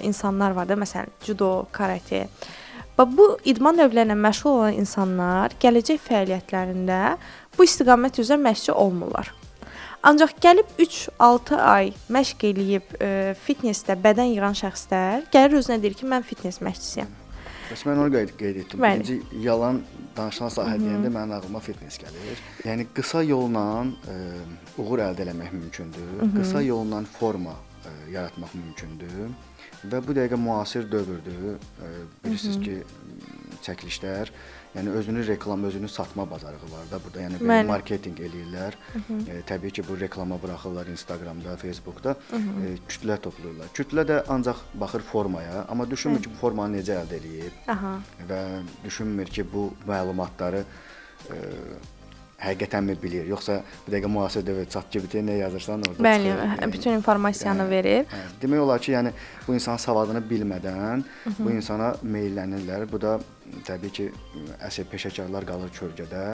insanlar var da, məsələn, judo, karate. Və bu idman növləri ilə məşğul olan insanlar gələcək fəaliyyətlərində bu istiqamət üzrə məşqçi olmurlar. Ancaq gəlib 3-6 ay məşq eləyib fitnessdə bədən yığan şəxslər gəlir özünə deyir ki, mən fitness məşqçisiyəm. Bəs mən onu qeyd etdim. Bəli. Birinci yalan danışılan sahə deyəndə mənim ağlıma fitness gəlir. Yəni qısa yolla uğur əldə etmək mümkündür. Qısa yolla forma yaratmaq mümkündür. Və bu dəqiqə müasir dövrdür. Bilirsiniz ki, çəkilişlər, yəni özünü reklam, özünü satma bazarlığı var da burada. Yəni belə marketinq eləyirlər. Təbii ki, bu reklama buraxırlar Instagramda, Facebookda, kütlə toplayırlar. Kütlə də ancaq baxır formaya, amma düşünmür ki, bu formanı necə əldə eləyib və düşünmür ki, bu məlumatları həqiqətənmi bilir, yoxsa bir dəqiqə müasir dövr ChatGPT-yə nə yazırsan orada Bəli, çıxır. bütün informasiyanı verir. Demək olar ki, yəni bu insanın savadını bilmədən bu insana meyllənirlər. Bu da təbii ki, əsl peşəkarlar qalır kölgədə.